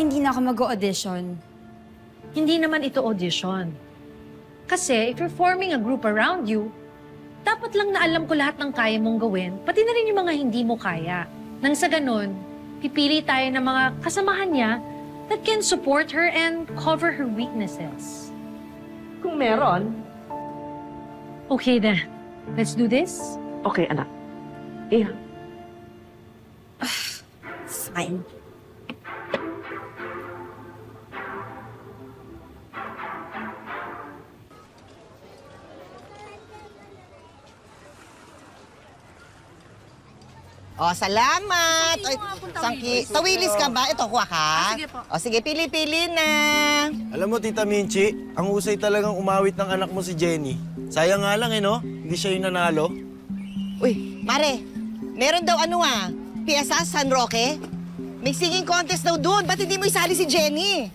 hindi na ako mag-audition? Hindi naman ito audition. Kasi if you're forming a group around you, dapat lang na alam ko lahat ng kaya mong gawin, pati na rin yung mga hindi mo kaya. Nang sa ganun, pipili tayo ng mga kasamahan niya that can support her and cover her weaknesses. Kung meron, Okay then, let's do this. okay, anak. Iha. Fine. Oh, salamat. Saan kayo pupunta, Willis? Sa Willis ka ba? Ito, kuha ka. sige po. O, sige, pili-pili na. Alam mo, Tita Minchi, ang usay talagang umawit ng anak mo si Jenny. Sayang nga lang no? Hindi siya yung nanalo. Uy, Mare, meron daw PSA San Roque? May singing contest daw doon. Ba't hindi mo isali si Jenny?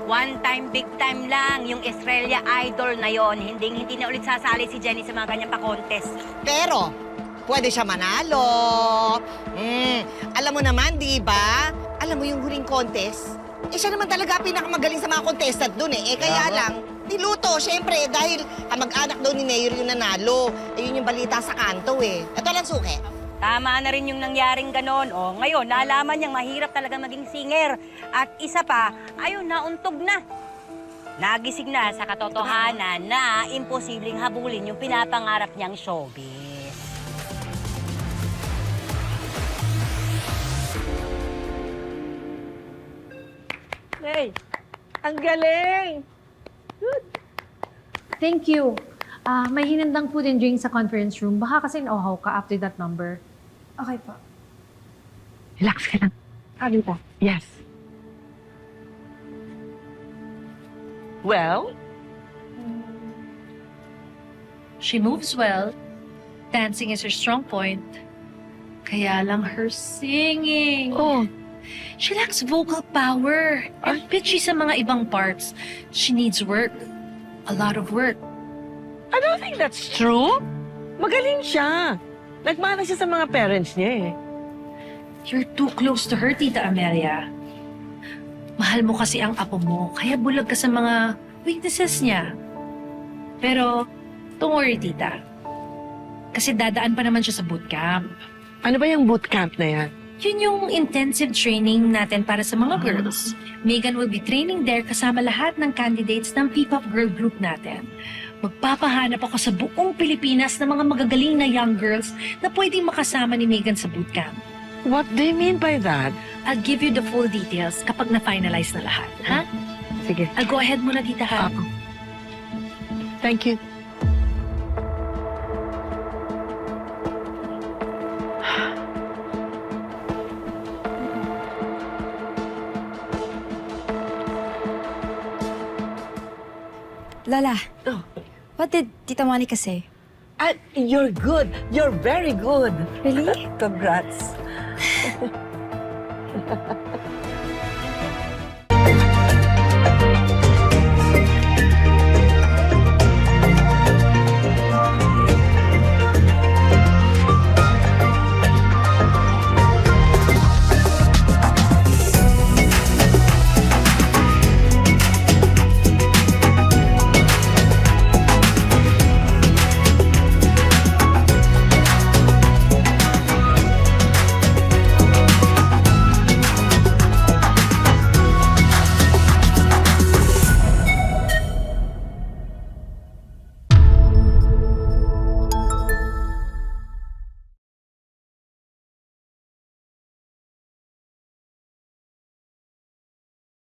One time, big time lang. Yung Estrella Idol na yon. Hindi na ulit sasali si Jenny sa mga ganyang pa-contest. Pero, pwede siya manalo. Alam mo naman, di ba? Alam mo yung huling contest? Siya naman talaga pinakamagaling sa mga contestant doon eh. Kaya lang, niluto, syempre, dahil kamag-anak daw ni Mayor yung nanalo. Ayun yung balita sa kanto eh. Ito lang, Suke. Tama na rin yung nangyaring ganon. O, ngayon, nalaman niyang mahirap talaga maging singer. At isa pa, ayun, nauntog na. Nagising na sa katotohanan na imposibleng habulin yung pinapangarap niyang showbiz. Hey, ang galing! Thank you. May hinandang food and drink sa conference room. Baka kasi nauhaw ka after that number. Okay po. Relax ka lang. Alita. Yes. Well, She moves well. Dancing is her strong point. Kaya lang her singing. oh, She lacks vocal power and pitchy sa mga ibang parts. She needs work. A lot of work. I don't think that's true. Magaling siya. Nagmana siya sa mga parents niya eh. You're too close to her, Tita Amelia. Mahal mo kasi ang apo mo, kaya bulag ka sa mga weaknesses niya. Pero, don't worry, Tita. Kasi dadaan pa naman siya sa bootcamp. Ano ba yung bootcamp na yan? Yun yung intensive training natin para sa mga girls. Megan will be training there kasama lahat ng candidates ng P-pop girl group natin. Magpapahanap ako sa buong Pilipinas ng mga magagaling na young girls na pwedeng makasama ni Megan sa bootcamp. What do you mean by that? I'll give you the full details kapag na-finalize na lahat, ha? Sige. I'll go ahead muna, Tita, ha? Thank you. Lola, Oh. what did Tita Monica say? You're good. You're very good. Really? Congrats.